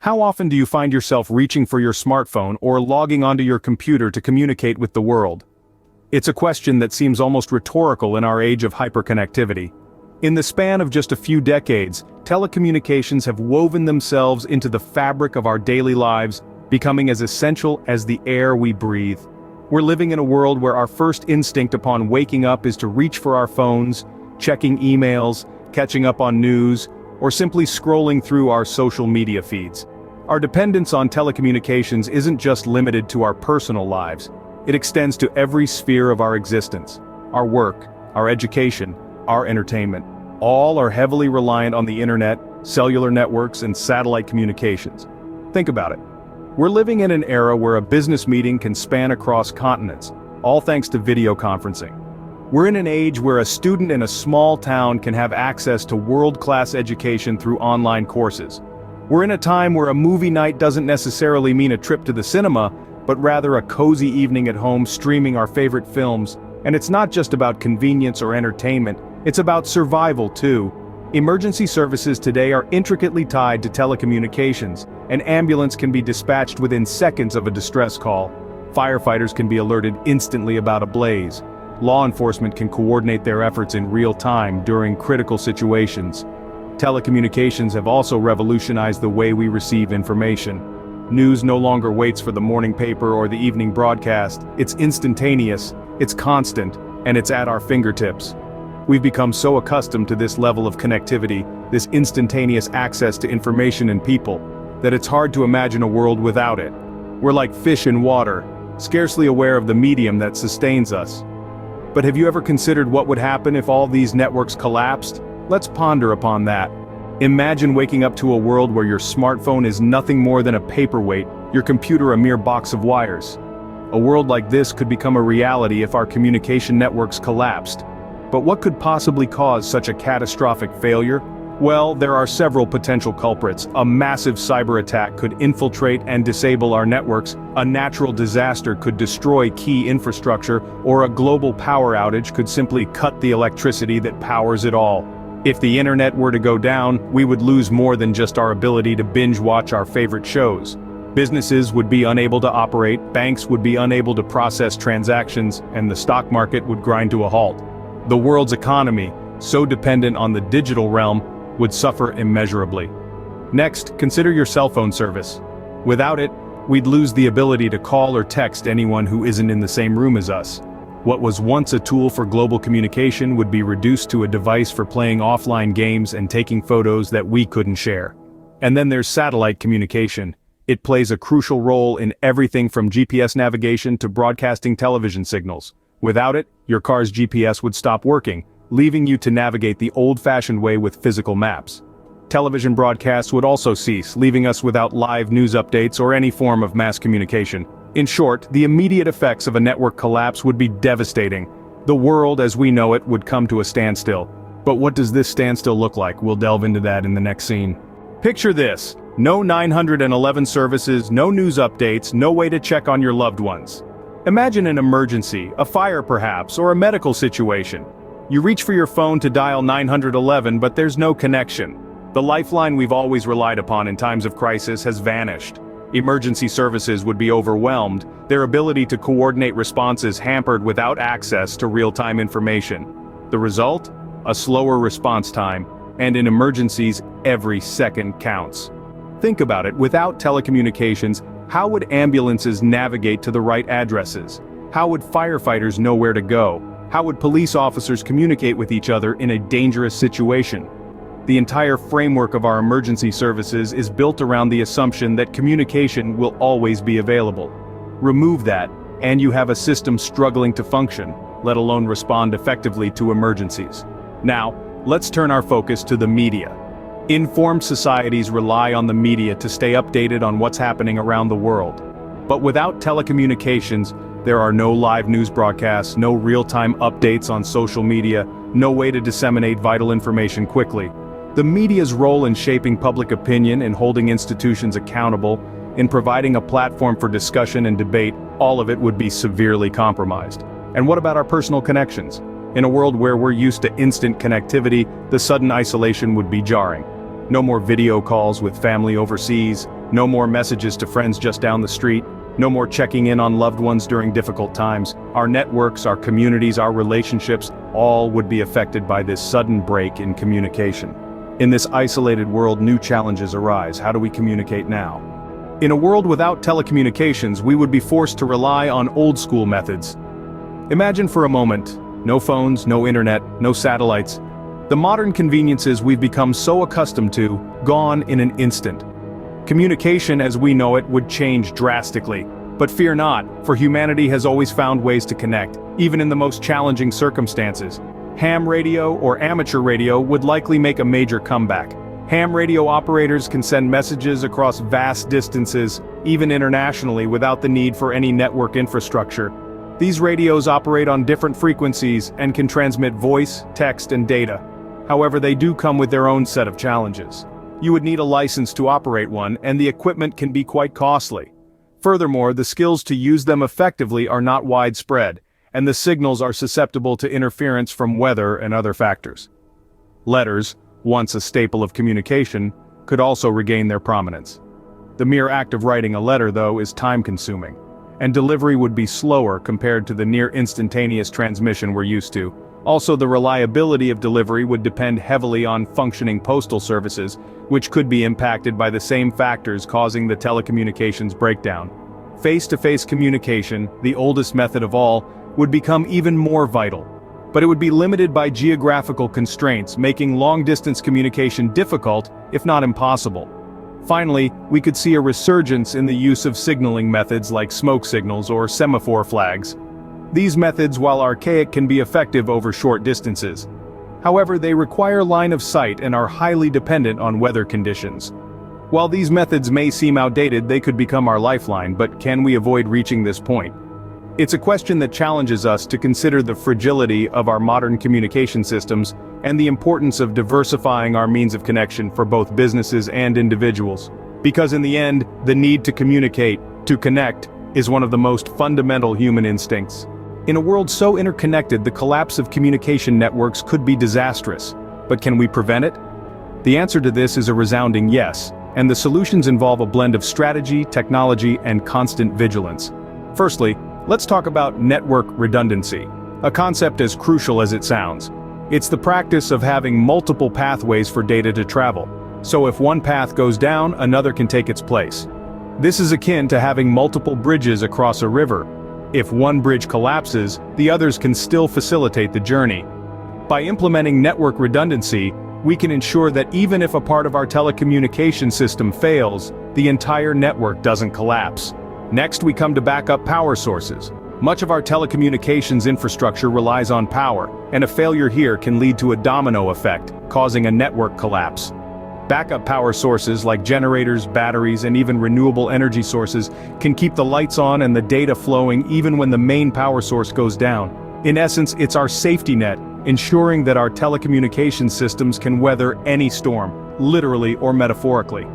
How often do you find yourself reaching for your smartphone or logging onto your computer to communicate with the world? It's a question that seems almost rhetorical in our age of hyperconnectivity. In the span of just a few decades, telecommunications have woven themselves into the fabric of our daily lives, becoming as essential as the air we breathe. We're living in a world where our first instinct upon waking up is to reach for our phones, checking emails, catching up on news, or simply scrolling through our social media feeds. Our dependence on telecommunications isn't just limited to our personal lives. It extends to every sphere of our existence. Our work, our education, our entertainment. All are heavily reliant on the internet, cellular networks, and satellite communications. Think about it. We're living in an era where a business meeting can span across continents, all thanks to video conferencing. We're in an age where a student in a small town can have access to world-class education through online courses. We're in a time where a movie night doesn't necessarily mean a trip to the cinema, but rather a cozy evening at home streaming our favorite films. And it's not just about convenience or entertainment, it's about survival too. Emergency services today are intricately tied to telecommunications. An ambulance can be dispatched within seconds of a distress call. Firefighters can be alerted instantly about a blaze. Law enforcement can coordinate their efforts in real time during critical situations. Telecommunications have also revolutionized the way we receive information. News no longer waits for the morning paper or the evening broadcast. It's instantaneous, it's constant, and it's at our fingertips. We've become so accustomed to this level of connectivity, this instantaneous access to information and people, that it's hard to imagine a world without it. We're like fish in water, scarcely aware of the medium that sustains us. But have you ever considered what would happen if all these networks collapsed? Let's ponder upon that. Imagine waking up to a world where your smartphone is nothing more than a paperweight, your computer a mere box of wires. A world like this could become a reality if our communication networks collapsed. But what could possibly cause such a catastrophic failure? Well, there are several potential culprits. A massive cyber attack could infiltrate and disable our networks, a natural disaster could destroy key infrastructure, or a global power outage could simply cut the electricity that powers it all. If the internet were to go down, we would lose more than just our ability to binge watch our favorite shows. Businesses would be unable to operate, banks would be unable to process transactions, and the stock market would grind to a halt. The world's economy, so dependent on the digital realm, would suffer immeasurably. Next, consider your cell phone service. Without it, we'd lose the ability to call or text anyone who isn't in the same room as us. What was once a tool for global communication would be reduced to a device for playing offline games and taking photos that we couldn't share. And then there's satellite communication. It plays a crucial role in everything from GPS navigation to broadcasting television signals. Without it, your car's GPS would stop working, leaving you to navigate the old-fashioned way with physical maps. Television broadcasts would also cease, leaving us without live news updates or any form of mass communication. In short, the immediate effects of a network collapse would be devastating. The world as we know it would come to a standstill. But what does this standstill look like? We'll delve into that in the next scene. Picture this: no 911 services, no news updates, no way to check on your loved ones. Imagine an emergency, a fire perhaps, or a medical situation. You reach for your phone to dial 911, but there's no connection. The lifeline we've always relied upon in times of crisis has vanished. Emergency services would be overwhelmed, their ability to coordinate responses hampered without access to real-time information. The result? A slower response time, and in emergencies, every second counts. Think about it, without telecommunications, how would ambulances navigate to the right addresses? How would firefighters know where to go? How would police officers communicate with each other in a dangerous situation? The entire framework of our emergency services is built around the assumption that communication will always be available. Remove that, and you have a system struggling to function, let alone respond effectively to emergencies. Now, let's turn our focus to the media. Informed societies rely on the media to stay updated on what's happening around the world. But without telecommunications, there are no live news broadcasts, no real-time updates on social media, no way to disseminate vital information quickly. The media's role in shaping public opinion, in holding institutions accountable, in providing a platform for discussion and debate, all of it would be severely compromised. And what about our personal connections? In a world where we're used to instant connectivity, the sudden isolation would be jarring. No more video calls with family overseas, No more messages to friends just down the street. No more checking in on loved ones during difficult times. Our networks, our communities, our relationships, all would be affected by this sudden break in communication. In this isolated world, new challenges arise. How do we communicate now? In a world without telecommunications, we would be forced to rely on old-school methods. Imagine for a moment, no phones, no internet, no satellites. The modern conveniences we've become so accustomed to, gone in an instant. Communication as we know it would change drastically. But fear not, for humanity has always found ways to connect, even in the most challenging circumstances. Ham radio or amateur radio would likely make a major comeback. Ham radio operators can send messages across vast distances, even internationally, without the need for any network infrastructure. These radios operate on different frequencies and can transmit voice, text, and data. However, they do come with their own set of challenges. You would need a license to operate one, and the equipment can be quite costly. Furthermore, the skills to use them effectively are not widespread, and the signals are susceptible to interference from weather and other factors. Letters, once a staple of communication, could also regain their prominence. The mere act of writing a letter, though, is time-consuming, and delivery would be slower compared to the near-instantaneous transmission we're used to. Also, the reliability of delivery would depend heavily on functioning postal services, which could be impacted by the same factors causing the telecommunications breakdown. Face-to-face communication, the oldest method of all, would become even more vital. But it would be limited by geographical constraints, making long-distance communication difficult, if not impossible. Finally, we could see a resurgence in the use of signaling methods like smoke signals or semaphore flags. These methods, while archaic, can be effective over short distances. However, they require line of sight and are highly dependent on weather conditions. While these methods may seem outdated, they could become our lifeline, but can we avoid reaching this point? It's a question that challenges us to consider the fragility of our modern communication systems and the importance of diversifying our means of connection for both businesses and individuals. Because in the end, the need to communicate, to connect, is one of the most fundamental human instincts. In a world so interconnected, the collapse of communication networks could be disastrous. But can we prevent it? The answer to this is a resounding yes, and the solutions involve a blend of strategy, technology, and constant vigilance. Firstly, let's talk about network redundancy, a concept as crucial as it sounds. It's the practice of having multiple pathways for data to travel, so if one path goes down, another can take its place. This is akin to having multiple bridges across a river. If one bridge collapses, the others can still facilitate the journey. By implementing network redundancy, we can ensure that even if a part of our telecommunication system fails, the entire network doesn't collapse. Next, we come to backup power sources. Much of our telecommunications infrastructure relies on power, and a failure here can lead to a domino effect, causing a network collapse. Backup power sources like generators, batteries, and even renewable energy sources can keep the lights on and the data flowing even when the main power source goes down. In essence, it's our safety net, ensuring that our telecommunication systems can weather any storm, literally or metaphorically.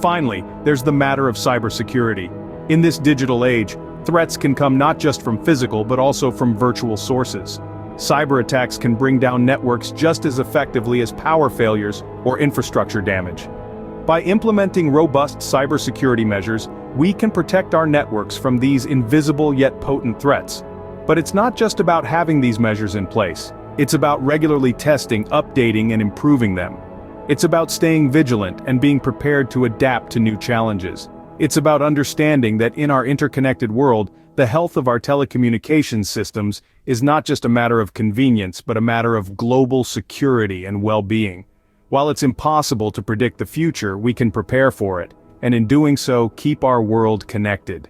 Finally, there's the matter of cybersecurity. In this digital age, threats can come not just from physical but also from virtual sources. Cyber attacks can bring down networks just as effectively as power failures or infrastructure damage. By implementing robust cybersecurity measures, we can protect our networks from these invisible yet potent threats. But it's not just about having these measures in place. It's about regularly testing, updating, and improving them. It's about staying vigilant and being prepared to adapt to new challenges. It's about understanding that in our interconnected world, the health of our telecommunications systems is not just a matter of convenience but a matter of global security and well-being. While it's impossible to predict the future, we can prepare for it, and in doing so, keep our world connected.